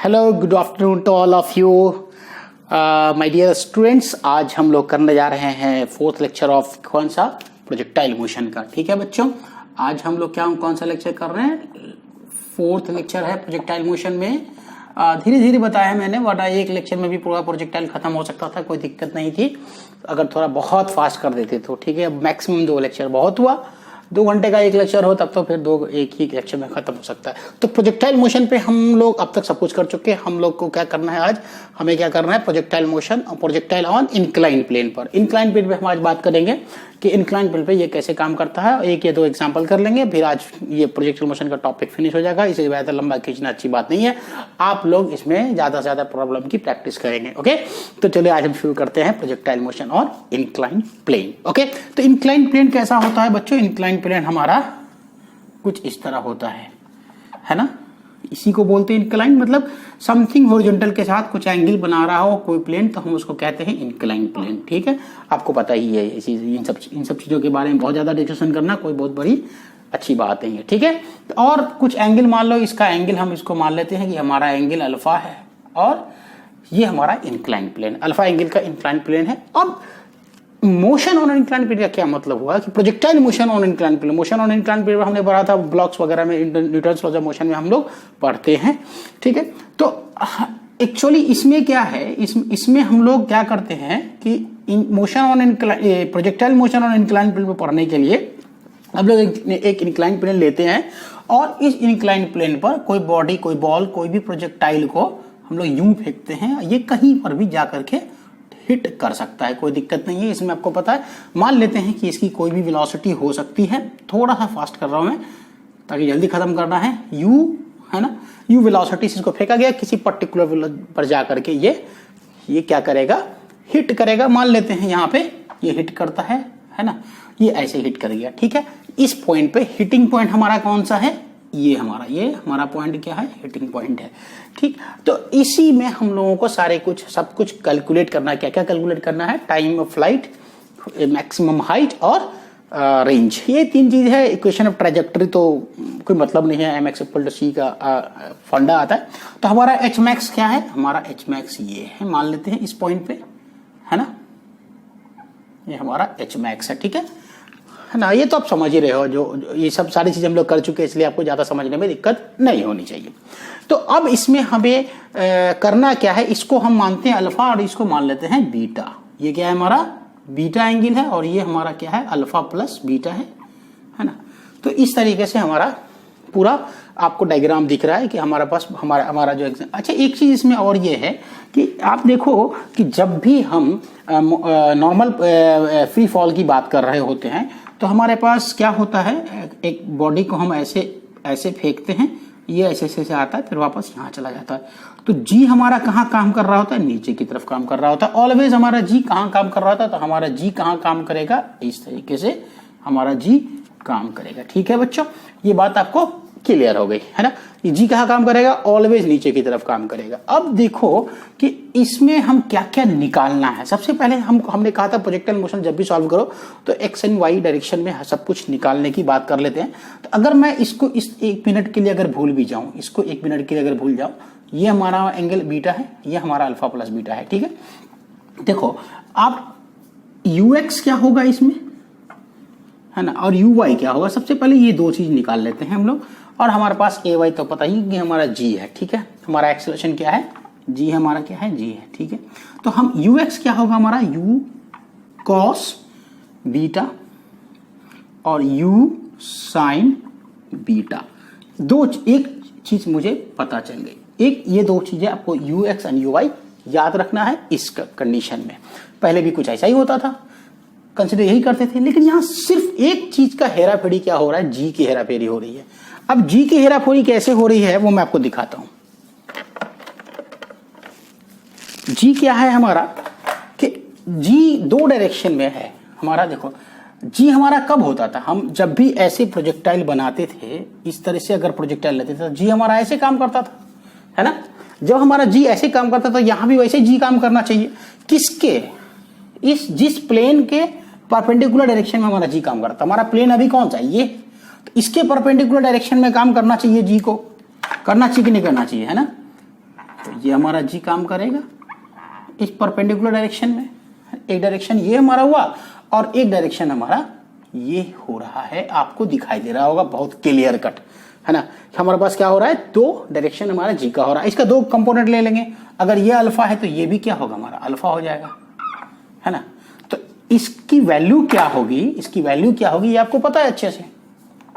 Hello, good afternoon to all of you my dear students. आज हम लोग करने जा रहे हैं फोर्थ लेक्चर ऑफ कौन सा, प्रोजेक्टाइल मोशन का। ठीक है बच्चों, आज हम लोग कौन सा लेक्चर कर रहे हैं, फोर्थ लेक्चर है प्रोजेक्टाइल मोशन में। धीरे धीरे बताया है मैंने, वरना एक लेक्चर में भी पूरा प्रोजेक्टाइल खत्म हो सकता था, कोई दिक्कत नहीं थी अगर थोड़ा बहुत फास्ट कर देते तो। ठीक है, मैक्सिमम 2 लेक्चर बहुत हुआ, 2 घंटे का एक लेक्चर हो तब तो फिर एक ही लेक्चर में खत्म हो सकता है। तो प्रोजेक्टाइल मोशन पे हम लोग अब तक सब कुछ कर चुके हैं। हम लोग को क्या करना है, आज हमें क्या करना है, प्रोजेक्टाइल मोशन और प्रोजेक्टाइल ऑन इंक्लाइन प्लेन पर। इंक्लाइन प्लेन पे हम आज बात करेंगे कि इंक्लाइन प्लेन पे ये कैसे काम करता है। एक या 2 एग्जांपल कर लेंगे, फिर आज ये प्रोजेक्टाइल मोशन का टॉपिक फिनिश हो जाएगा। इसे ज्यादा लंबा खींचना अच्छी बात नहीं है, आप लोग इसमें ज्यादा से ज्यादा प्रॉब्लम की प्रैक्टिस करेंगे। ओके, तो चलिए आज हम शुरू करते हैं प्रोजेक्टाइल मोशन और इंक्लाइन प्लेन। ओके, तो इंक्लाइन प्लेन कैसा होता है बच्चों, इंक्लाइन प्लेन हमारा कुछ इस तरह होता है ना। इसी को बोलते हैं इंक्लाइन, मतलब समथिंग हॉरिजॉन्टल के साथ कुछ एंगल बना रहा हो कोई प्लेन, तो हम उसको कहते हैं इंक्लाइन प्लेन। ठीक है, आपको पता ही है इन सब चीजों के बारे में बहुत ज्यादा डिस्कशन करना कोई बहुत बड़ी अच्छी बात नहीं है। ठीक है, और कुछ एंगल मान लो, इसका एंगल हम इसको मान लेते हैं कि हमारा एंगल अल्फा है और ये हमारा इंक्लाइन प्लेन, अल्फा एंगल का इंक्लाइन प्लेन है। अब मोशन ऑन इंक्लाइन प्लेन का क्या मतलब हुआ कि projectile motion on incline plane, motion on incline plane हमने पढ़ा था ब्लॉक्स वगैरह में, न्यूटन्स लॉज ऑफ मोशन में हम लोग पढ़ते हैं। ठीक है, तो एक्चुअली इसमें क्या है, इसमें हम लोग क्या करते हैं कि motion on incline, projectile motion on incline plane पर पढ़ने के लिए हम लोग एक इंक्लाइन प्लेन लेते हैं और इस इंक्लाइन प्लेन पर कोई बॉडी, कोई बॉल, कोई भी प्रोजेक्टाइल को हम लोग यूं फेंकते हैं, ये कहीं पर भी जाकर के हिट कर सकता है, कोई दिक्कत नहीं है इसमें। आपको पता है, मान लेते हैं कि इसकी कोई भी वेलोसिटी हो सकती है, थोड़ा सा फास्ट कर रहा हूं मैं ताकि जल्दी खत्म करना है। यू है ना, यू वेलोसिटी से इसको फेंका गया, किसी पर्टिकुलर पर जाकर के ये क्या करेगा, हिट करेगा। मान लेते हैं यहाँ पे ये हिट करता है ना, ये ऐसे हिट कर गया। ठीक है, इस पॉइंट पे हिटिंग पॉइंट हमारा कौन सा है, ये हमारा पॉइंट क्या है, हिटिंग पॉइंट है। ठीक, तो इसी में हम लोगों को सब कुछ कैलकुलेट करना है। क्या क्या कैलकुलेट करना है, time of flight, maximum height और रेंज, ये 3 चीज है। इक्वेशन ऑफ ट्रैजेक्टरी तो कोई मतलब नहीं है, mx = c का फंडा आता है। तो हमारा एच मैक्स क्या है, हमारा एच मैक्स ये है, मान लेते हैं इस पॉइंट पे, है ना, ये हमारा एच मैक्स है। ठीक है ना, ये तो आप समझ ही रहे हो, जो ये सब सारी चीजें हम लोग कर चुके हैं, इसलिए आपको ज्यादा समझने में दिक्कत नहीं होनी चाहिए। तो अब इसमें हमें करना क्या है, इसको हम मानते हैं अल्फा और इसको मान लेते हैं बीटा। ये क्या है, हमारा बीटा एंगल है और ये हमारा क्या है, अल्फा प्लस बीटा है ना। तो इस तरीके से हमारा पूरा आपको डायग्राम दिख रहा है कि हमारे पास हमारा जो अच्छा, एक चीज इसमें और ये है कि आप देखो कि जब भी हम नॉर्मल फ्री फॉल की बात कर रहे होते हैं तो हमारे पास क्या होता है, एक बॉडी को हम ऐसे फेंकते हैं, ये ऐसे आता है, फिर वापस यहाँ चला जाता है। तो जी हमारा कहाँ काम कर रहा होता है, नीचे की तरफ काम कर रहा होता है। ऑलवेज हमारा जी कहाँ काम कर रहा होता है, तो हमारा जी कहाँ काम करेगा, इस तरीके से हमारा जी काम करेगा। ठीक है बच्चों, ये बात आपको क्लियर हो गई है ना। ये जी कहाँ काम करेगा, ऑलवेज नीचे की तरफ काम करेगा। अब देखो कि इसमें हम क्या क्या निकालना है। सबसे पहले हमने कहा था प्रोजेक्टाइल मोशन जब भी सॉल्व करो तो एक्स एंड वाई डायरेक्शन में सब कुछ निकालने की बात कर लेते हैं। तो अगर मैं इसको इस 1 मिनट के लिए अगर भूल भी जाऊं, इसको 1 मिनट के लिए अगर भूल जाऊं, ये हमारा एंगल बीटा है, ये हमारा अल्फा प्लस बीटा है। ठीक है, देखो आप यूएक्स क्या होगा इसमें, है ना, और यू वाई क्या होगा। सबसे पहले ये 2 चीज निकाल लेते हैं हम लोग, और हमारे पास ए वाई तो पता ही कि हमारा जी है। ठीक है, हमारा एक्सेलरेशन क्या है, जी हमारा क्या है, जी है। ठीक है, तो हम यू एक्स क्या होगा हमारा, यू कॉस बीटा और यू साइन बीटा। एक चीज मुझे पता चल गई, ये 2 चीजें आपको u x and u y याद रखना है इस कंडीशन में। पहले भी कुछ ऐसा ही होता था, कंसिडर यही करते थे, लेकिन यहां सिर्फ एक चीज का हेरा फेरी क्या हो रहा है, जी की हेरा फेरी हो रही है। अब जी की हेरा फेरी कैसे हो रही है वो मैं आपको दिखाता हूं। जी क्या है हमारा, कि जी 2 डायरेक्शन में है हमारा। देखो जी हमारा कब होता था, हम जब भी ऐसे प्रोजेक्टाइल बनाते थे, इस तरह से अगर प्रोजेक्टाइल लेते थे तो जी हमारा ऐसे काम करता था, है ना। जब हमारा जी ऐसे काम करता था, यहां भी वैसे जी काम करना चाहिए। किसके, जिस प्लेन के परपेंडिकुलर डायरेक्शन में हमारा जी काम करता। हमारा प्लेन अभी कौन सा है, ये, तो इसके परपेंडिकुलर डायरेक्शन में काम करना चाहिए, जी को करना चाहिए कि नहीं करना चाहिए, है ना। ये हमारा जी काम करेगा इस परपेंडिकुलर डायरेक्शन में। एक डायरेक्शन ये हमारा हुआ और एक डायरेक्शन हमारा ये हो रहा है, आपको दिखाई दे रहा होगा बहुत क्लियर कट, है ना। हमारे पास क्या हो रहा है, दो डायरेक्शन हमारा जी का हो रहा है। इसका दो कंपोनेंट ले लेंगे, अगर ये अल्फा है तो ये भी क्या होगा, हमारा अल्फा हो जाएगा, है ना। तो इसकी वैल्यू क्या होगी, इसकी वैल्यू क्या होगी ये आपको पता है अच्छे से,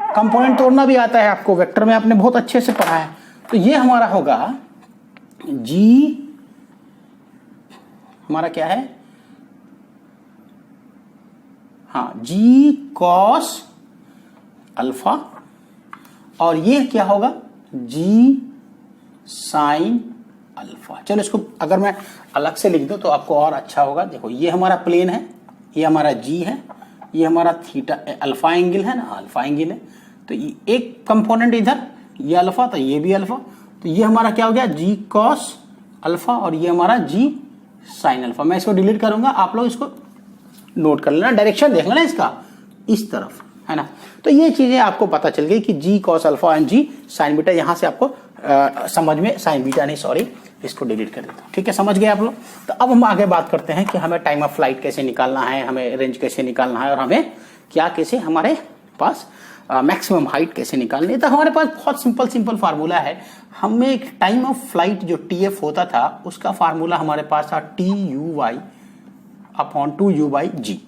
कंपोनेंट तोड़ना भी आता है आपको, वेक्टर में आपने बहुत अच्छे से पढ़ा है। तो ये हमारा होगा जी, हमारा क्या है, हाँ, जी कॉस अल्फा, और ये क्या होगा, जी साइन अल्फा। चलो इसको अगर मैं अलग से लिख दूं तो आपको और अच्छा होगा। देखो ये हमारा प्लेन है, ये हमारा जी है, ये हमारा थीटा अल्फा एंगल है ना, अल्फा एंगल है। तो ये एक कंपोनेंट इधर ये अल्फा, तो ये भी अल्फा, तो ये हमारा क्या हो गया, जी कॉस अल्फा, और ये हमारा जी साइन अल्फा। मैं इसको डिलीट करूंगा, आप लोग इसको नोट कर लेना, डायरेक्शन देख लेना इसका इस तरफ, है ना। तो ये चीजें आपको पता चल गई कि g cos alpha and g sine beta, यहां से आपको समझ में, साइन बीटा नहीं सॉरी, इसको डिलीट कर देता हूं, ठीक है, समझ गए आप लोग। तो अब हम आगे बात करते हैं कि हमें टाइम ऑफ फ्लाइट कैसे निकालना है, हमें रेंज कैसे निकालना है, और हमें क्या कैसे हमारे पास मैक्सिमम हाइट कैसे निकालनी है। तो हमारे पास बहुत सिंपल फार्मूला है। हमें एक टाइम ऑफ फ्लाइट जो टीएफ होता था उसका फार्मूला हमारे पास था T U Y upon 2u by g.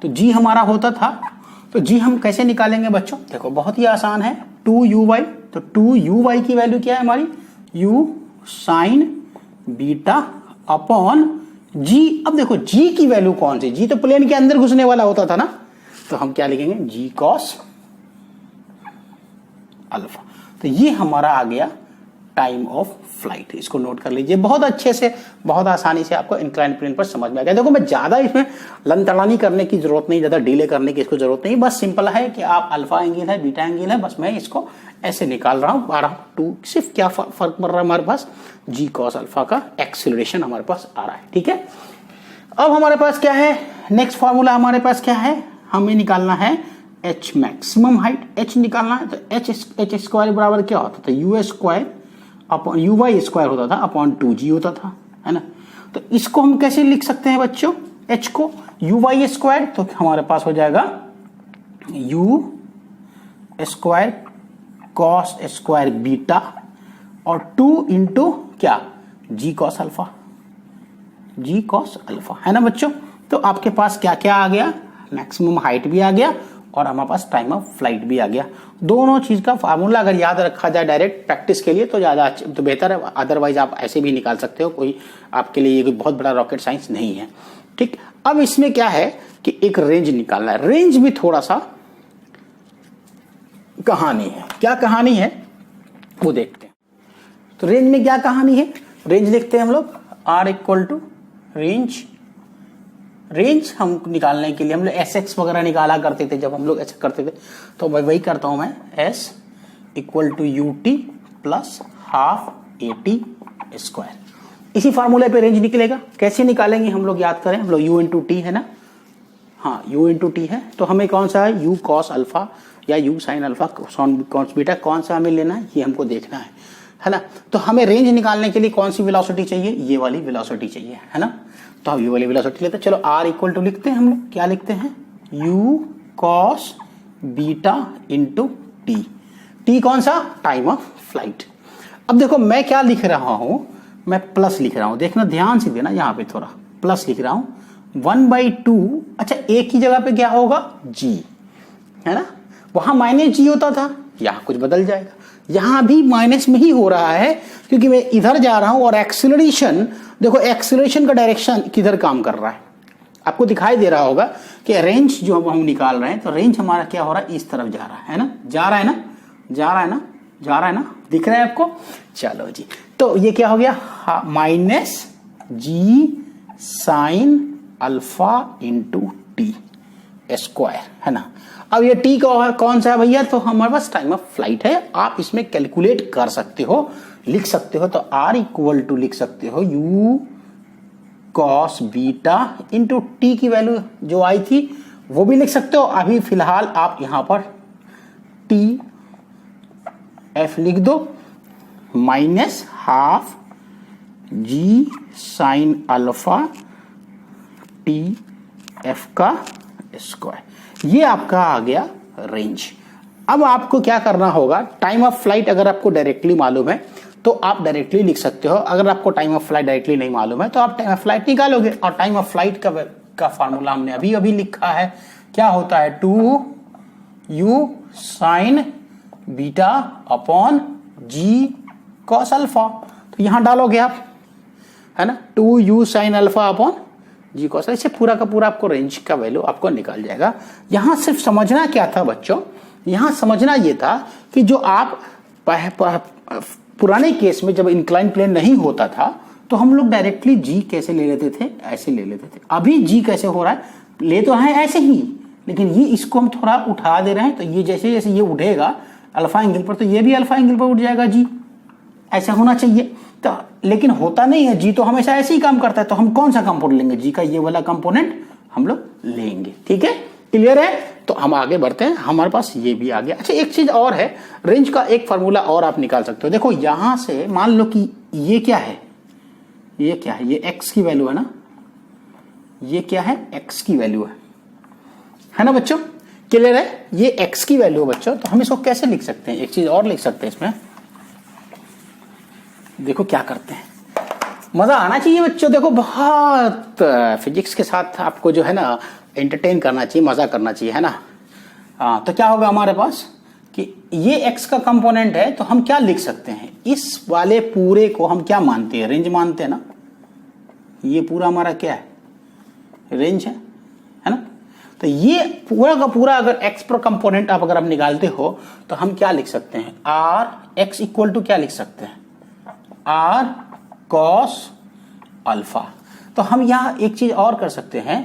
तो जी हमारा होता था, तो जी हम कैसे निकालेंगे बच्चों, देखो बहुत ही आसान है, 2u, तो 2u की वैल्यू क्या है हमारी, u साइन बीटा अपॉन जी। अब देखो जी की वैल्यू कौन सी, जी तो प्लेन के अंदर घुसने वाला होता था ना, तो हम क्या लिखेंगे, जी कॉस अल्फा। तो ये हमारा आ गया टाइम ऑफ फ्लाइट, इसको नोट कर लीजिए बहुत अच्छे से, बहुत आसानी से आपको इंक्लाइन प्लेन पर समझ में आ गया। देखो मैं ज्यादा इसमें लंतड़ानी करने की जरूरत नहीं, ज्यादा डीले करने की इसको जरूरत नहीं, बस सिंपल है कि आप अल्फा एंगल है, बीटा एंगल है, बस मैं इसको ऐसे निकाल रहा हूं, 12 सिर्फ क्या फर्क पड़ रहा है हमारे पास, जी कॉस अल्फा का एक्सीलरेशन हमारे पास आ रहा है, ठीक है। अब हमारे पास क्या है, नेक्स्ट फॉर्मूला हमारे पास क्या है, हमें निकालना है एच मैक्सिमम हाइट, एच निकालना है। तो एच स्क्वायर बराबर क्या होता था, u square upon u y square होता था अपॉन 2g होता था, है ना। तो इसको हम कैसे लिख सकते हैं बच्चों, h को यू वाई स्क्वायर, तो हमारे पास हो जाएगा you square cos square beta और 2 इंटू क्या, जी कॉस अल्फा, जी कॉस अल्फा, है ना बच्चों। तो आपके पास क्या क्या आ गया, मैक्सिमम हाइट भी आ गया और हमारे पास टाइम ऑफ फ्लाइट भी आ गया। दोनों चीज का फार्मूला अगर याद रखा जाए डायरेक्ट प्रैक्टिस के लिए तो ज्यादा तो बेहतर है, अदरवाइज आप ऐसे भी निकाल सकते हो, कोई आपके लिए ये कोई बहुत बड़ा रॉकेट साइंस नहीं है, ठीक। अब इसमें क्या है कि एक रेंज निकालना है, रेंज भी थोड़ा सा कहानी है, क्या कहानी है वो देखते हैं। तो रेंज में क्या कहानी है, रेंज देखते हैं हम लोग, r equal to range, range हम निकालने के लिए हम लोग एस एक्स वगैरह निकाला करते थे, जब हम लोग ऐसा करते थे तो वही करता हूं मैं, s equal to u t plus half a t square. इसी फार्मूले पे रेंज निकलेगा। कैसे निकालेंगे हम लोग याद करें, हम लोग यू इंटू टी है ना, हाँ यू इंटू टी है, तो हमें कौन सा है, यू कॉस अल्फा या you sine alpha cos beta, कौन सा हमें लेना है ये हमको देखना है ना। तो हमें रेंज निकालने के लिए कौन सी वेलोसिटी चाहिए, ये वाली वेलोसिटी चाहिए, है ना। तो हम ये वाली वेलोसिटी लेते हैं। चलो आर इक्वल टू लिखते हैं हम लोग, क्या लिखते हैं, you cos beta into T, T कौन सा, टाइम ऑफ फ्लाइट। अब देखो मैं क्या लिख रहा हूं, मैं प्लस लिख रहा हूं, देखना ध्यान से देना, यहां पे थोड़ा प्लस लिख रहा हूं 1/2। अच्छा एक की जगह पे क्या होगा, जी, है ना, वहां माइनस जी होता था, यहां कुछ बदल जाएगा, यहां भी माइनस में ही हो रहा है क्योंकि मैं इधर जा रहा हूं और एक्सीलरेशन, देखो एक्सीलरेशन का डायरेक्शन किधर काम कर रहा है, आपको दिखाई दे रहा होगा कि रेंज जो हम निकाल रहे हैं, तो रेंज हमारा क्या हो रहा है, इस तरफ जा रहा है ना, जा रहा है ना, जा रहा है ना, जा रहा है ना, दिख रहा है आपको। चलो जी, तो ये क्या हो गया, minus g sine alpha into T square, है ना। अब ये टी कौन सा है भैया, तो हमारे पास टाइम ऑफ फ्लाइट है, आप इसमें कैलकुलेट कर सकते हो, लिख सकते हो। तो आर इक्वल टू लिख सकते हो you cos beta into T की वैल्यू जो आई थी वो भी लिख सकते हो। अभी फिलहाल आप यहां पर टी एफ लिख दो, माइनस हाफ जी साइन अल्फा टी एफ का स्क्वायर, ये आपका आ गया रेंज। अब आपको क्या करना होगा, टाइम ऑफ फ्लाइट अगर आपको डायरेक्टली मालूम है तो आप डायरेक्टली लिख सकते हो, अगर आपको टाइम ऑफ फ्लाइट डायरेक्टली नहीं मालूम है तो आप टाइम ऑफ फ्लाइट निकालोगे। और टाइम ऑफ फ्लाइट का फार्मूला हमने अभी अभी लिखा है, क्या होता है 2u sign beta upon g cos alpha. तो यहां डालोगे आप, है ना, 2u sine alpha upon g cos, ऐसे पूरा का पूरा आपको रेंज का वैल्यू आपको निकल जाएगा। यहां सिर्फ समझना क्या था बच्चों, यहां समझना ये था कि जो आप पुराने केस में जब इंक्लाइन प्लेन नहीं होता था तो हम लोग डायरेक्टली जी कैसे ले लेते थे, ऐसे ले लेते थे। अभी जी कैसे हो रहा है, ले तो है ऐसे ही, लेकिन ये इसको हम थोड़ा उठा दे रहे हैं, तो ये जैसे जैसे ये उठेगा अल्फा एंगल पर, तो ये भी अल्फा एंगल पर उठ जाएगा जी, ऐसा होना चाहिए। तो लेकिन होता नहीं है, जी तो हमेशा ऐसे ही काम करता है। तो हम कौन सा कंपोनेंट लेंगे, जी का ये वाला कंपोनेंट हम लोग लेंगे। ठीक है, क्लियर है। तो हम आगे बढ़ते हैं, हमारे पास ये भी आ गया। अच्छा, एक चीज और है, रेंज का एक फार्मूला और आप निकाल सकते हो। देखो यहां से मान लो कि ये क्या है, ये क्या है, ये x की वैल्यू है ना, ये क्या है, x की वैल्यू है ना बच्चों, क्लियर है। ये x की वैल्यू है बच्चों, तो हम इसको कैसे लिख सकते हैं, एक चीज और लिख सकते हैं इसमें। देखो क्या करते हैं, मजा आना चाहिए बच्चों। देखो बहुत फिजिक्स के साथ आपको जो है ना एंटरटेन करना चाहिए, मजा करना चाहिए, है ना। तो क्या होगा हमारे पास कि ये x का कंपोनेंट है, तो हम क्या लिख सकते हैं, इस वाले पूरे को हम क्या मानते हैं, रेंज मानते हैं ना। ये पूरा हमारा क्या है, रेंज है ना। तो ये पूरा का पूरा अगर x पर कंपोनेंट आप अगर निकालते हो तो हम क्या लिख सकते हैं, r x इक्वल टू क्या लिख सकते हैं, r cos अल्फा। तो हम यहां एक चीज और कर सकते हैं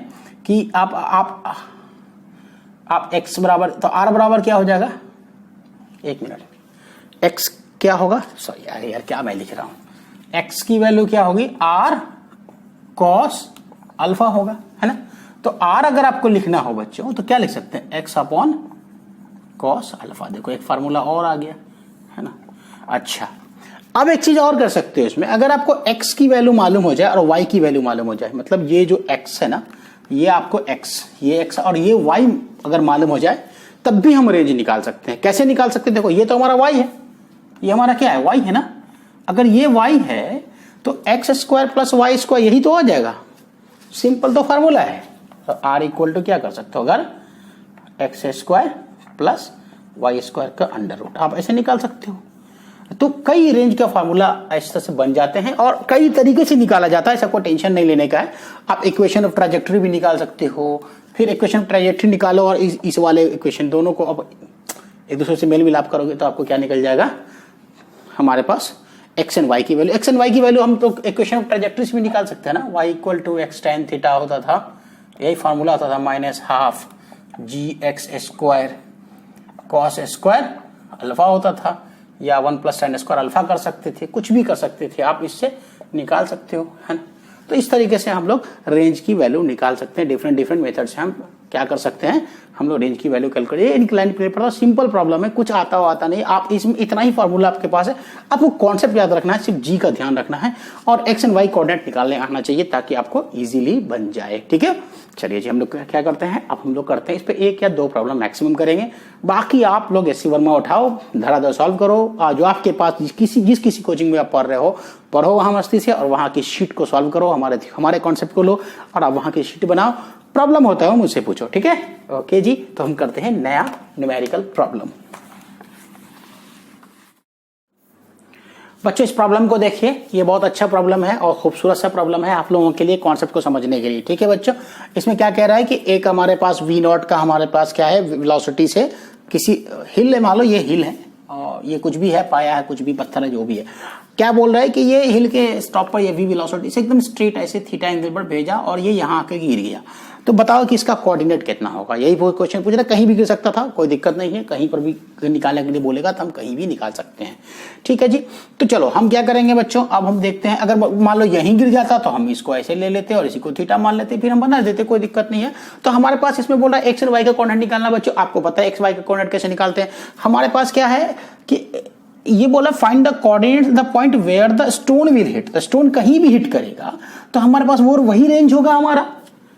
कि आप x बराबर, तो r बराबर क्या हो जाएगा, एक मिनट, x क्या होगा, सॉरी यार क्या मैं लिख रहा हूं, x की वैल्यू क्या होगी, r cos अल्फा होगा, है ना। तो r अगर आपको लिखना हो बच्चों तो क्या लिख सकते हैं, x अपॉन cos अल्फा। देखो एक फार्मूला और आ गया, है ना। अच्छा, अब एक चीज और कर सकते हो इसमें, अगर आपको x की वैल्यू मालूम हो जाए और y की वैल्यू मालूम हो जाए, मतलब ये जो x है ना, ये आपको x, ये x और ये y अगर मालूम हो जाए, तब भी हम रेंज निकाल सकते हैं। कैसे निकाल सकते हैं, देखो ये तो हमारा y है, ये हमारा क्या है, y है ना। अगर ये y है तो x square plus y square, यही तो हो जाएगा, सिंपल तो फार्मूला है। तो r इक्वल टू क्या कर सकते हो, अगर x square plus y square का अंडर रूट, आप ऐसे निकाल सकते हो। तो कई रेंज का फार्मूला इस तरह से बन जाते हैं और कई तरीके से निकाला जाता है, सबको टेंशन नहीं लेने का है। आप इक्वेशन ऑफ ट्राजेक्टरी भी निकाल सकते हो, फिर इक्वेशन ऑफ ट्राजेक्टरी निकालो और इस वाले इक्वेशन दोनों को अब एक दूसरे से मेल मिलाप करोगे तो आपको क्या निकल जाएगा, हमारे पास एक्स एंड वाई की वैल्यू। एक्स एंड वाई की वैल्यू हम तो इक्वेशन ऑफ ट्राजेक्टरी से भी निकाल सकते हैं ना, Y equal to X tan theta होता था, यही फार्मूला होता था, minus half g X square cos square alpha होता था, या 1 प्लस साइन स्क्वायर अल्फा कर सकते थे, कुछ भी कर सकते थे, आप इससे निकाल सकते हो, है ना। तो इस तरीके से हम लोग रेंज की वैल्यू निकाल सकते हैं, डिफरेंट मेथड से हम क्या कर सकते हैं, हम लोग रेंज की वैल्यू कैलकुलेट। इंक्लाइन प्लेन पर सिंपल प्रॉब्लम है, कुछ आता हो आता नहीं, आप इसमें इतना ही फार्मूला आपके पास है, आपको कॉन्सेप्ट याद रखना है, सिर्फ जी का ध्यान रखना है और एक्स एंड वाई कोऑर्डिनेट निकालने आना चाहिए ताकि आपको इजीली बन जाए। ठीक है, चलिए जी हम लोग क्या करते हैं, अब हम लोग करते हैं इस पे 1 या 2 प्रॉब्लम मैक्सिमम करेंगे, बाकी आप लोग एससी वर्मा उठाओ, धड़ाधड़ सॉल्व करो। जो आपके पास जिस किसी कोचिंग में आप पढ़ रहे हो, पढ़ो वहां मस्ती से और वहां की शीट को सॉल्व करो, हमारे कॉन्सेप्ट को लो और आप वहां की शीट बनाओ, प्रॉब्लम होता है मुझसे पूछो। ठीक है, ओके जी। तो हम करते हैं नया न्यूमेरिकल प्रॉब्लम। बच्चों इस प्रॉब्लम को देखिए, ये बहुत अच्छा प्रॉब्लम है और खूबसूरत सा प्रॉब्लम है आप लोगों के लिए कॉन्सेप्ट को समझने के लिए। ठीक है बच्चों, इसमें क्या कह रहा है कि एक हमारे पास v नॉट का हमारे पास क्या है, वेलोसिटी से किसी हिल है, मान लो ये हिल है और ये कुछ भी है, पाया है, कुछ भी पत्थर है, जो भी है, क्या बोल रहा है कि ये हिल के स्टॉप पर ये v वेलोसिटी से एकदम स्ट्रेट ऐसे थीटा एंगल पर भेजा और ये यहाँ आके गिर गया, तो बताओ कि इसका कोऑर्डिनेट कितना होगा। यही वो क्वेश्चन पूछ रहा है, कहीं भी गिर सकता था, कोई दिक्कत नहीं है, कहीं पर भी निकालने के लिए बोलेगा तो हम कहीं भी निकाल सकते हैं। ठीक है जी, तो चलो हम क्या करेंगे बच्चों, अब हम देखते हैं, अगर मान लो यहीं गिर जाता तो हम इसको ऐसे ले लेते और इसी को थीटा मान लेते, फिर हम बना देते, कोई दिक्कत नहीं है। तो हमारे पास इसमें बोल रहा है एक्स एंड वाई का कोऑर्डिनेट निकालना। बच्चों आपको पता है एक्स वाई का कोऑर्डिनेट कैसे निकालते हैं, हमारे पास क्या है कि ये बोला find the coordinate the point where the stone will hit, the stone कहीं भी हिट करेगा तो हमारे पास वो वही रेंज होगा,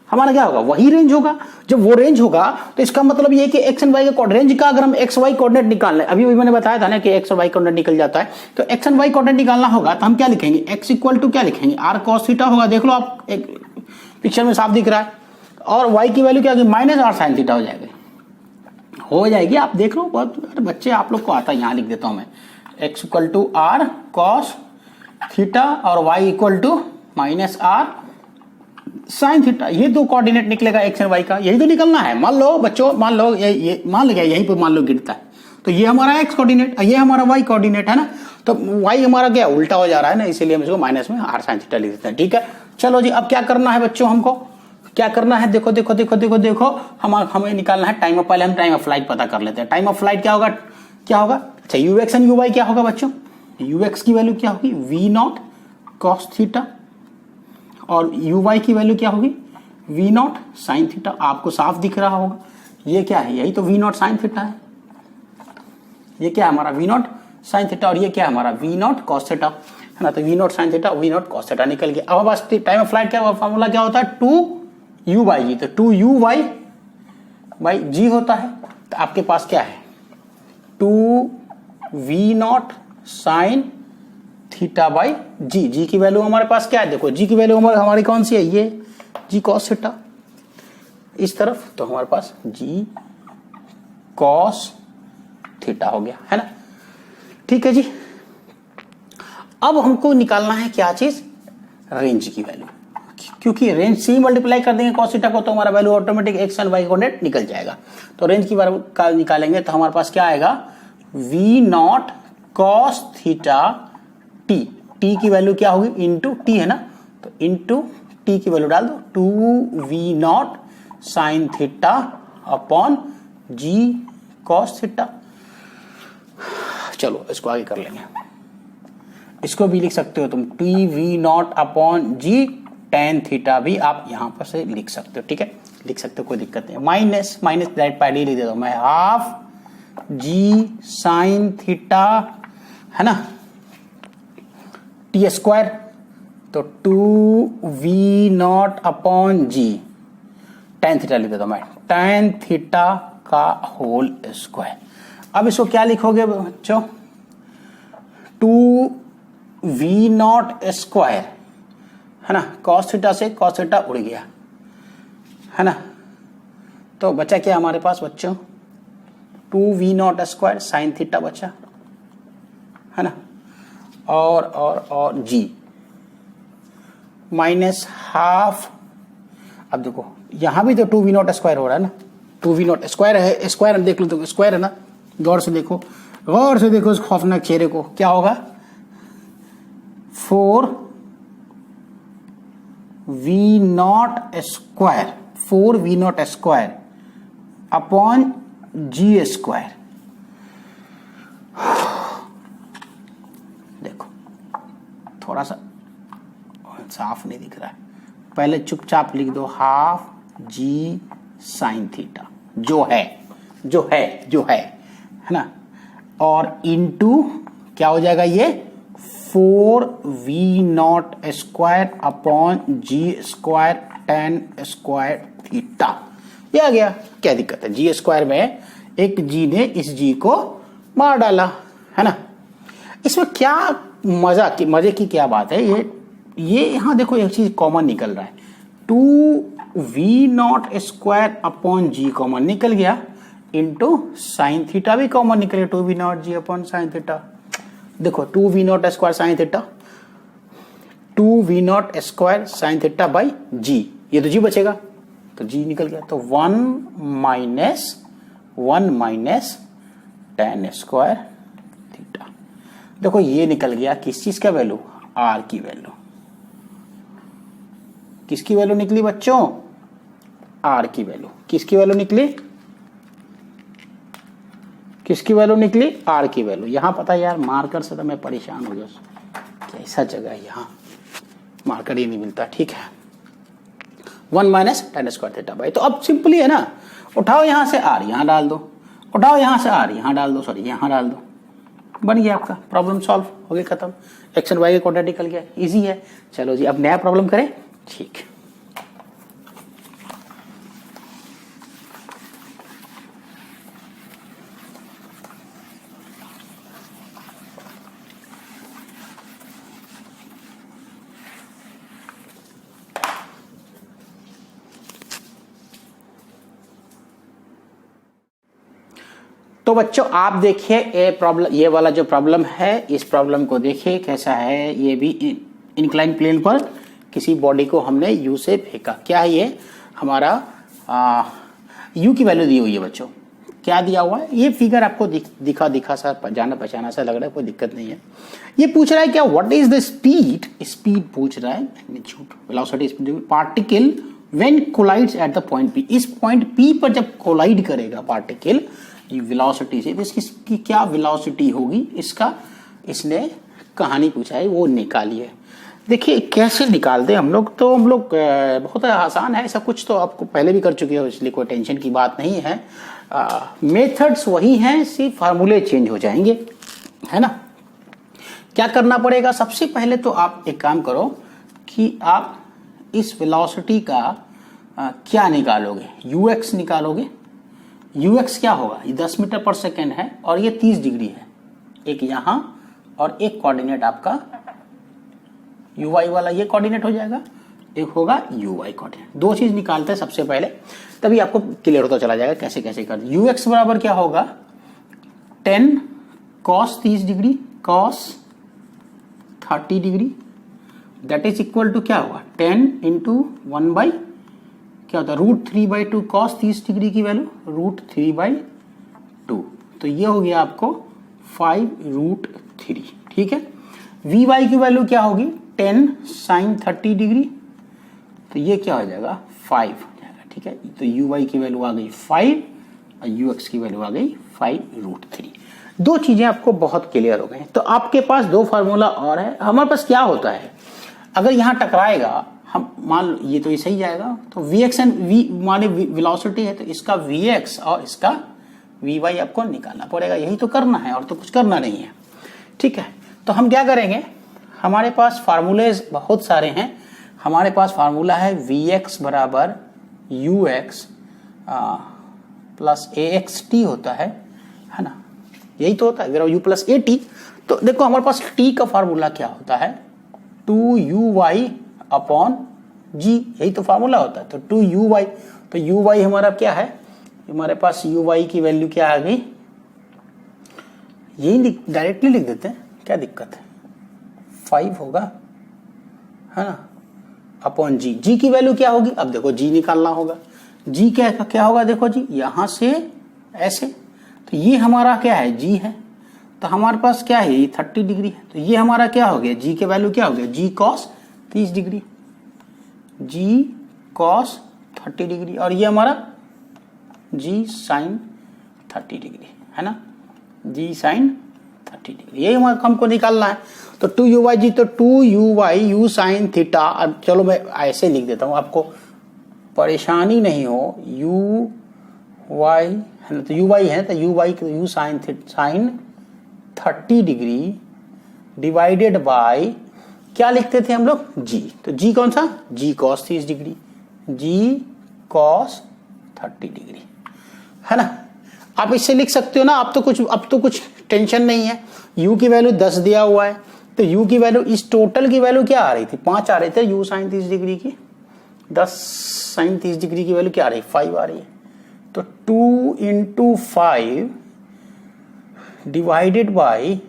हमारा क्या होगा, वही रेंज होगा। जब वो रेंज होगा तो इसका मतलब ये कि एक्स एंड वाई का रेंज का अगर हम एक्स वाई कोऑर्डिनेट निकालना है, अभी मैंने बताया था ना कि एक्स और वाई कोऑर्डिनेट निकल जाता है, तो एक्स एंड वाई कोऑर्डिनेट निकालना होगा तो हम क्या लिखेंगे, एक्स इक्वल टू क्या लिखेंगे, आर कॉस थीटा होगा, देख लो आप एक पिक्चर में साफ दिख रहा है, और वाई की वैल्यू क्या होगी, माइनस आर साइन थीटा हो जाएगी, आप देख लो, बहुत बच्चे आप लोग को आता है, यहाँ लिख देता हूं मैं, X equal to R cos theta और Y equal to minus R sine theta, ये दो कोऑर्डिनेट निकलेगा एक्स एंड वाई का, यही तो निकलना है। मान लो बच्चों, मान लो ये मान लिया, यहीं पे मान लो गिरता है, तो ये हमारा एक्स कोऑर्डिनेट, ये हमारा वाई कोऑर्डिनेट है ना, तो वाई हमारा क्या उल्टा हो जा रहा है ना, इसीलिए हम इसको माइनस में आर साइन थीटा लिख देते हैं। ठीक है, चलो जी, अब क्या करना है बच्चों, हमको क्या करना है, देखो देखो देखो देखो देखो, हमें निकालना है टाइम ऑफ, पहले हम टाइम ऑफ फ्लाइट पता कर लेते हैं। टाइम ऑफ फ्लाइट क्या होगा, अच्छा u x and u y क्या होगा बच्चों, यू एक्स की वैल्यू क्या होगी, वी नॉट कॉस थीटा, और यू वाई की वैल्यू क्या होगी, वी नॉट साइन थीटा। आपको साफ दिख रहा होगा, ये क्या है, यही तो वी नॉट साइन थीटा है, ये क्या है हमारा वी नॉट साइन थीटा, और ये क्या है हमारा वी नॉट कॉस थीटा, है ना, तो v naught sine theta v naught cos theta निकल गया। अब बस टाइम ऑफ फ्लाइट क्या फॉर्मूला क्या होता है, 2u बाई जी, तो 2u बाई जी होता है, तो आपके पास क्या है 2v naught sine theta by g, g की वैल्यू हमारे पास क्या है, देखो जी की वैल्यू हमारी कौन सी है, ये जी कॉस थीटा, इस तरफ तो हमारे पास जी कॉस थीटा हो गया, है ना। ठीक है जी, अब हमको निकालना है क्या चीज, रेंज की वैल्यू, क्योंकि रेंज से मल्टीप्लाई कर देंगे कॉस थीटा को तो हमारा value automatic x and y coordinate निकल जाएगा। तो रेंज की वैल्यू का निकालेंगे तो हमारे पास क्या आएगा, v naught cos theta t, t की वैल्यू क्या होगी, इंटू टी है ना, तो इंटू टी की वैल्यू डाल दो, 2v naught sine theta upon g cos theta. चलो इसको आगे कर लेंगे, इसको भी लिख सकते हो तुम, t v naught upon g tan theta भी आप यहां पर से लिख सकते हो। ठीक है, लिख सकते हो, कोई दिक्कत नहीं। माइनस माइनस डायरेक्ट पाई लिख देता हूं मैं, हाफ जी साइन थीटा, है ना, टी स्क्वायर, तो 2v naught upon g tan theta लिख देता हूं मैं, टेन थीटा का होल स्क्वायर। अब इसको क्या लिखोगे बच्चों, 2v नॉट स्क्वायर, है ना, कॉस थीटा से कॉस थीटा उड़ गया, है ना, तो बचा क्या हमारे पास बच्चों, 2v naught square sine theta बचा, है ना, और जी माइनस हाफ। अब देखो यहां भी तो 2v नॉट स्क्वायर हो रहा है ना, 2v नॉट स्क्वायर है, स्क्वायर देख लो तो स्क्वायर है ना, गौर से देखो, गौर से देखो इस खौफनाक चेहरे को, क्या होगा 4v naught square, 4v naught square upon g square. देखो थोड़ा सा साफ नहीं दिख रहा है, पहले चुपचाप लिख दो, हाफ जी साइन थीटा जो है ना, और इनटू क्या हो जाएगा ये 4v naught square upon g square tan square theta, ये आ गया। क्या दिक्कत है, जी स्क्वायर में एक जी ने इस जी को मार डाला, है ना। इसमें क्या मजे की क्या बात है, ये यहां देखो एक चीज कॉमन निकल रहा है, 2v naught square upon g common निकल गया, इंटू साइन थीटा भी कॉमन निकल गया, 2v naught g upon sine theta. देखो 2v naught square sine theta, 2v naught square sine theta by g, ये तो जी बचेगा, तो जी निकल गया, तो 1 माइनस टेन स्क्वायर थीटा। देखो ये निकल गया किस चीज का वैल्यू, आर की वैल्यू। किसकी वैल्यू निकली बच्चों, आर की वैल्यू। किसकी वैल्यू निकली, किसकी वैल्यू निकली, आर की वैल्यू। यहां पता है यार, मार्कर से तो मैं परेशान हो गया, कैसा जगह है यहाँ, मार्कर ही नहीं मिलता। ठीक है, 1 minus ten square theta by, तो अब सिंपली है ना, उठाओ यहां से आर यहां डाल दो, उठाओ यहां से आर यहां डाल दो, सॉरी यहां डाल दो, बन गया आपका प्रॉब्लम सॉल्व हो गया, खत्म। एक्स एंड वाई का क्वाड्रेटिक निकल गया, इजी है। चलो जी अब नया प्रॉब्लम करें, ठीक। तो बच्चों आप देखिए ये वाला जो प्रॉब्लम है, इस प्रॉब्लम को देखिए कैसा है। ये भी इंक्लाइन प्लेन पर किसी बॉडी को हमने यू से फेंका। क्या है ये हमारा यू की वैल्यू दी हुई है बच्चों। क्या दिया हुआ है, ये फिगर आपको दिखा सा जाना पहचाना सा लग रहा है, कोई दिक्कत नहीं है। ये पूछ रहा है क्या, what is the speed, speed पूछ रहा है, magnitude velocity speed particle when collides at the point p. इस पॉइंट पी पर जब कोलाइड करेगा पार्टिकल वेलोसिटी से, तो इसकी क्या वेलोसिटी होगी, इसका इसने कहानी पूछा है, वो निकालिए। देखिए कैसे निकालते हैं हम लोग, तो हम लोग बहुत आसान है, ऐसा कुछ तो आपको पहले भी कर चुके हो, इसलिए कोई टेंशन की बात नहीं है। मेथड्स वही हैं, सिर्फ फार्मूले चेंज हो जाएंगे, है ना। क्या करना पड़ेगा, सबसे पहले तो आप एक काम करो कि आप इस वेलोसिटी का क्या निकालोगे, ux निकालोगे। ux क्या होगा, ये 10 मीटर पर सेकेंड है और ये 30 डिग्री है, एक यहाँ और एक कोऑर्डिनेट आपका uy वाला ये कोऑर्डिनेट हो जाएगा, एक होगा uy कोऑर्डिनेट। दो चीज निकालते हैं सबसे पहले, तभी आपको क्लियर होता चला जाएगा कैसे कैसे कर। ux बराबर क्या होगा 10 cos 30 degree cos 30 degree, that is equal to क्या होगा 10 इंटू 1 बाई क्या होता है √3/2 cos 30 डिग्री की वैल्यू √3/2, तो ये हो गया आपको 5√3। ठीक है, vy की वैल्यू क्या होगी 10 sin 30 डिग्री, तो ये क्या हो जाएगा 5 हो जाएगा। ठीक है, तो uy की वैल्यू आ गई 5 और ux की वैल्यू आ गई 5√3। दो चीजें आपको बहुत क्लियर हो गई। तो आपके पास दो फार्मूला और है। हमारे पास क्या होता है, अगर यहाँ टकराएगा, हम मान लो ये तो ऐसे ही जाएगा, तो vx एंड v माने वेलोसिटी है, तो इसका vx और इसका vy आपको निकालना पड़ेगा। यही तो करना है और तो कुछ करना नहीं है। ठीक है, तो हम क्या करेंगे, हमारे पास फार्मूले बहुत सारे हैं। हमारे पास फार्मूला है vx बराबर ux प्लस axt होता है ना, यही तो होता है u प्लस at। तो देखो हमारे पास t का फार्मूला क्या होता है 2uy अपॉन g, यही तो फार्मूला होता है। तो 2uy, तो uy हमारा क्या है, हमारे पास uy की वैल्यू क्या आ गई, यही डायरेक्टली लिख देते हैं, क्या दिक्कत है 5 होगा, है ना, अपॉन g। g की वैल्यू क्या होगी, अब देखो g निकालना होगा। g क्या होगा, देखो जी यहां से ऐसे, तो ये हमारा क्या है g है, तो हमारे पास क्या है ये 30 डिग्री है, तो ये हमारा क्या हो गया g के वैल्यू क्या हो गया g cos 30 degree, g cos 30 degree, और ये हमारा g sin 30 डिग्री है ना, g sin 30 डिग्री, यही हमको निकालना है। तो 2uy जी, तो 2uy u sin थीटा। अब चलो मैं ऐसे लिख देता हूँ, आपको परेशानी नहीं हो, uy है ना, तो uy है, तो uy u sin 30 degree divided by क्या लिखते थे हम लोग g, तो g कौन सा g cos 30 degree, g cos 30 degree, है ना। आप इससे लिख सकते हो ना, अब तो कुछ टेंशन नहीं है। u की वैल्यू 10 दिया हुआ है, तो u की वैल्यू, इस टोटल की वैल्यू क्या आ रही थी 5 आ रहे थे, u sin 30 डिग्री की 10 sin 30 डिग्री की वैल्यू क्या आ रही है 5 आ रही है, तो 2 इंटू 5 डिवाइडेड बाई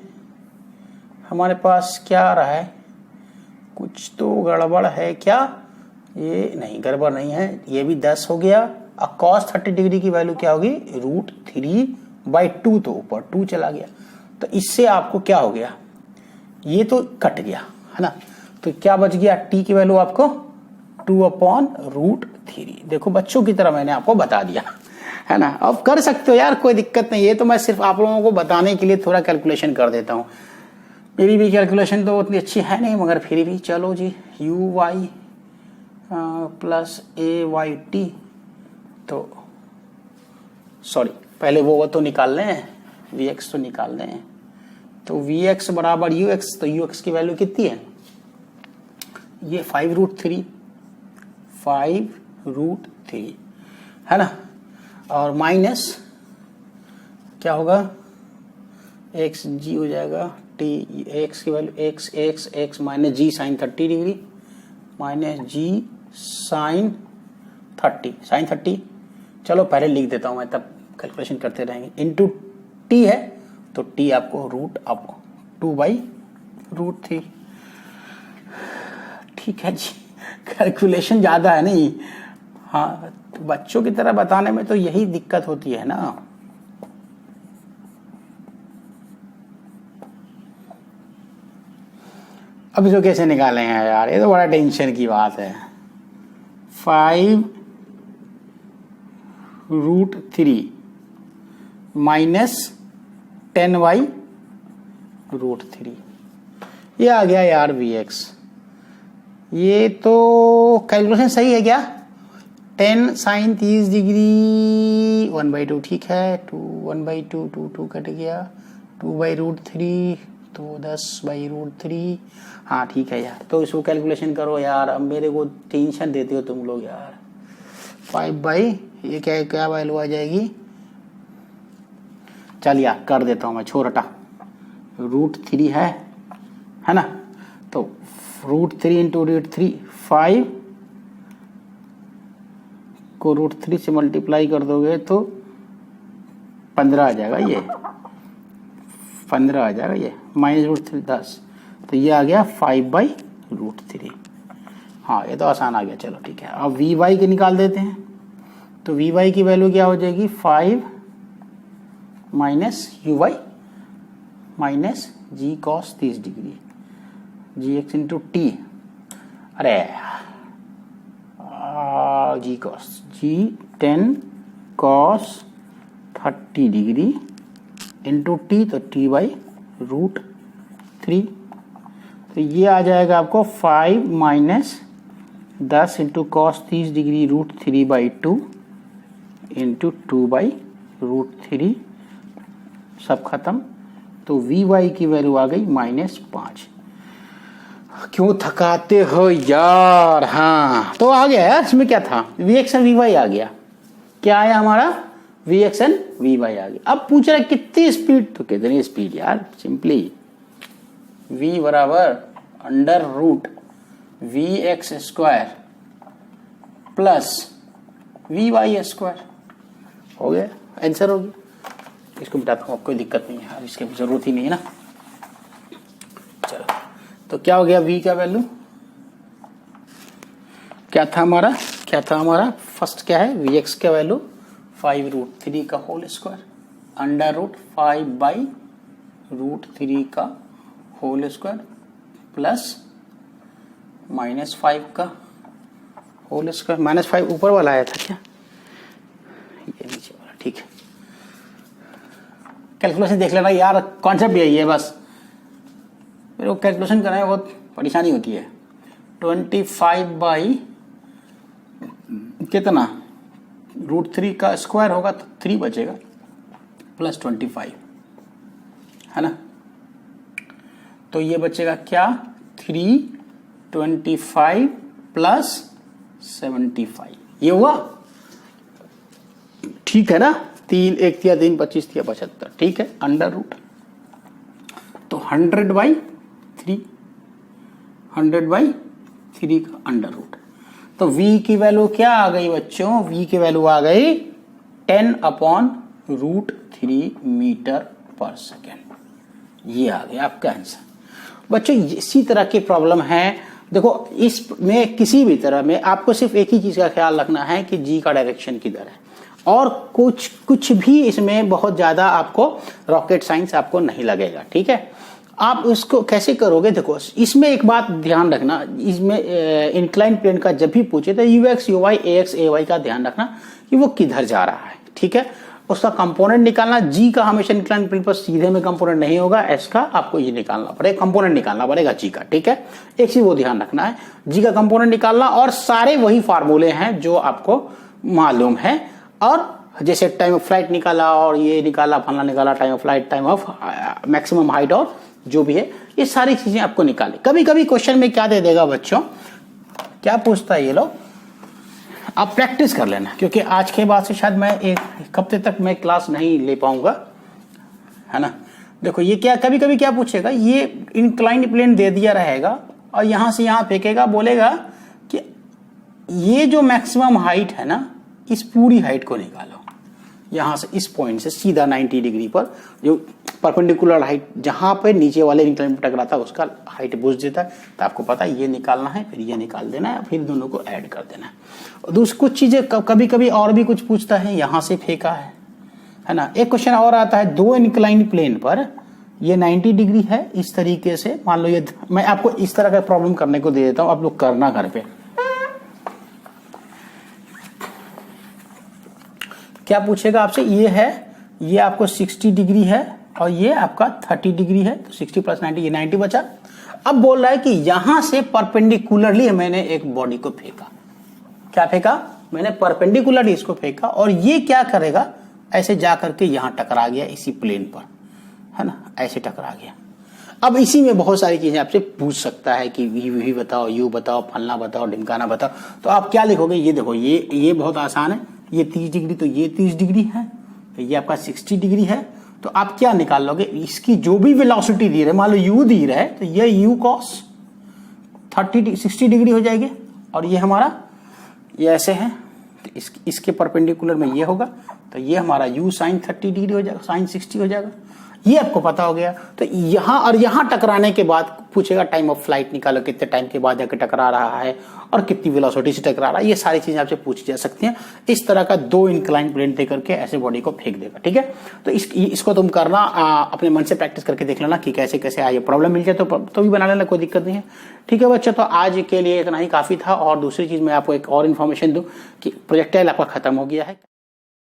हमारे पास क्या आ रहा है, कुछ तो गड़बड़ है क्या, ये नहीं गड़बड़ नहीं है, ये भी 10 हो गया। अब cos 30 डिग्री की वैल्यू क्या होगी √3/2, तो ऊपर 2 चला गया, तो इससे आपको क्या हो गया, ये तो कट गया है ना, तो क्या बच गया t की वैल्यू आपको 2/√3। देखो बच्चों की तरह मैंने आपको बता दिया है ना, अब कर सकते हो यार, कोई दिक्कत नहीं। ये तो मैं सिर्फ आप लोगों को बताने के लिए थोड़ा कैलकुलेशन कर देता हूँ, मेरी भी कैलकुलेशन तो उतनी अच्छी है नहीं, मगर फिर भी चलो जी uy प्लस ayt, तो सॉरी पहले वो तो निकाल लें, vx तो निकाल लें, तो वी एक्स बराबर यू एक्स, तो यू एक्स की वैल्यू कितनी है, ये 5√3 है ना, और माइनस क्या होगा, एक्स जी हो जाएगा टी, एक्स की value X X X minus g sine 30 degree minus g sine 30। चलो पहले लिख देता हूं मैं, तब कैलकुलेशन करते रहेंगे। इनटू टी है तो टी आपको रूट अप 2/√3। ठीक है जी, कैलकुलेशन ज्यादा है नहीं। हाँ, तो बच्चों की तरह बताने में तो यही दिक्कत होती है ना। अब इसको कैसे निकालें हैं यार, ये तो बड़ा टेंशन की बात है। 5√3 माइनस 10/√3, ये आ गया यार वी एक्स। ये तो कैलकुलेशन सही है क्या, 10 साइन 30 डिग्री 1/2, ठीक है, 1/2 2 कट गया, 2/√3 तो 10/√3। हाँ ठीक है यार, तो इसको कैलकुलेशन करो यार, अब मेरे को टेंशन देते हो तुम लोग यार। 5 ये क्या वैल्यू आ जाएगी, चल यार कर देता हूँ मैं, छोटा √3 है ना, तो √3 इंटू √3, 5 को √3 से मल्टीप्लाई कर दोगे तो 15 आ जाएगा, ये 15 आ जाएगा, ये माइनस √3 10, तो ये आ गया 5/√3। हाँ ये तो आसान आ गया, चलो ठीक है। अब वी वाई के निकाल देते हैं, तो वी वाई की वैल्यू क्या हो जाएगी, 5 minus u y minus g cos 30 degree g x into t, अरे g cos g 10 cos 30 degree into t, तो t/√3, तो ये आ जाएगा आपको 5 minus 10 into cos 30 degree √3/2 into 2/√3, सब खत्म, तो वी वाई की वैल्यू आ गई -5। क्यों थकाते हो यार। हाँ तो आ गया यार, इसमें क्या था, V X and V Y आ गया, क्या आया हमारा, V X and V Y आ गया। अब पूछ रहा है कितनी स्पीड, तो कितनी स्पीड यार, सिंपली v बराबर √VX² प्लस VY², हो गया आंसर, हो गया। इसको मिटाता हूँ, कोई दिक्कत नहीं है, अब इसकी जरूरत ही नहीं है ना। चलो तो क्या हो गया, v का वैल्यू क्या था हमारा, फर्स्ट क्या है, Vx का वैल्यू 5√3 का होल स्क्वायर √5/√3 का होल स्क्वायर प्लस -5 का होल स्क्वायर, -5 ऊपर वाला आया था क्या, ये नीचे वाला, ठीक है। कैलकुलेशन देख लेना यार, कॉन्सेप्ट यही है बस, मेरे को कैलकुलेशन करने में बहुत परेशानी होती है। 25 कितना, √3 का स्क्वायर होगा तो 3 बचेगा प्लस 25, है ना, तो ये बचेगा क्या, 325 प्लस 75, ये हुआ, ठीक है ना, 3 1 3 3 25 75, ठीक है, √, तो 100/3 का √, तो v की वैल्यू क्या आ गई बच्चों, v की वैल्यू आ गई 10/√3 मीटर पर सेकेंड, ये आ गया आपका आंसर। बच्चों इसी तरह की प्रॉब्लम है, देखो इसमें किसी भी तरह में आपको सिर्फ एक ही चीज का ख्याल रखना है कि जी का डायरेक्शन किधर है, और कुछ भी इसमें बहुत ज्यादा आपको रॉकेट साइंस आपको नहीं लगेगा, ठीक है। आप उसको कैसे करोगे, देखो इसमें एक बात ध्यान रखना, इसमें इंक्लाइन प्लेन का जब भी पूछे तो ux uy ax ay का ध्यान रखना कि वो किधर जा रहा है, ठीक है। उसका कंपोनेंट निकालना, जी का हमेशा इंक्लाइन प्लेन पर सीधे में कंपोनेंट नहीं होगा, एस का आपको ये निकालना पड़ेगा, कंपोनेंट निकालना पड़ेगा जी का, ठीक है। एक चीज वो ध्यान रखना है, जी का कंपोनेंट निकालना, और सारे वही फार्मूले हैं जो आपको मालूम है, और जैसे टाइम ऑफ फ्लाइट निकाला और ये निकाला, फलना निकाला, time of flight, time of maximum height और जो भी है, ये सारी चीजें आपको निकाले। कभी कभी क्वेश्चन में क्या दे देगा बच्चों, क्या पूछता है ये लोग, आप प्रैक्टिस कर लेना, क्योंकि आज के बाद से शायद मैं एक हफ्ते तक मैं क्लास नहीं ले पाऊंगा, है ना। देखो ये क्या, कभी कभी क्या पूछेगा, ये इंक्लाइंड प्लेन दे दिया रहेगा और यहां से यहां फेंकेगा, बोलेगा कि ये जो मैक्सिमम हाइट है ना, इस पूरी हाइट को निकालो, यहां से इस पॉइंट से सीधा 90 डिग्री पर, जो परपेंडिकुलर हाइट जहां पे नीचे वाले इंक्लाइन पे टकराता है उसका हाइट पूछ देता है। तो आपको पता है ये निकालना है, फिर ये निकाल देना है, फिर दोनों को ऐड कर देना है। दूसरी कुछ चीजें कभी कभी और भी कुछ पूछता है, यहां से फेंका है ना। एक क्वेश्चन और आता है, दो इंक्लाइन प्लेन पर ये 90 डिग्री है, इस तरीके से मान लो ये, मैं आपको इस तरह का प्रॉब्लम करने को दे देता हूं, आप लोग करना घर पे। क्या पूछेगा आपसे, ये है, ये आपको 60 डिग्री है और ये आपका 30 डिग्री है, तो 60 + 90, ये 90 बचा। अब बोल रहा है कि यहां से परपेंडिकुलरली मैंने एक बॉडी को फेंका, क्या फेंका, मैंने परपेंडिकुलरली इसको फेंका और ये क्या करेगा, ऐसे जा करके यहां टकरा गया इसी प्लेन पर, है ना, ऐसे टकरा गया। अब इसी में बहुत सारी चीजें आपसे पूछ सकता है कि वी बताओ, यू बताओ, फलना बताओ, ढिमकाना बताओ, तो आप क्या लिखोगे, ये देखो, ये बहुत आसान है, ये 30 डिग्री, तो ये 30 डिग्री है, तो ये आपका 60 डिग्री है, तो आप क्या निकाल लोगे, इसकी जो भी वेलोसिटी दी रहे, मान लो यू दी रहे, तो ये यू कॉस 60 डिग्री हो जाएगी, और ये हमारा ये ऐसे है, तो इसके परपेंडिकुलर में ये होगा, तो ये हमारा यू साइन 30 डिग्री हो जाएगा, साइन 60 हो जाएगा, ये आपको पता हो गया। तो यहां और यहां टकराने के बाद पूछेगा टाइम ऑफ फ्लाइट निकालो, कितने टाइम के बाद जाकर टकरा रहा है और कितनी वेलोसिटी से टकरा रहा है, ये सारी चीजें आपसे पूछी जा सकती हैं। इस तरह का दो इंक्लाइन प्लेन दे करके ऐसे बॉडी को फेंक देगा, ठीक है। तो इसको तुम करना, अपने मन से प्रैक्टिस करके देख लेना कि कैसे कैसे आए, प्रॉब्लम मिल जाए तो भी बना लेना, कोई दिक्कत नहीं है, ठीक है बच्चों। तो आज के लिए इतना ही काफी था। और दूसरी चीज मैं आपको एक और इन्फॉर्मेशन दूं कि प्रोजेक्टाइल आपका खत्म हो गया है।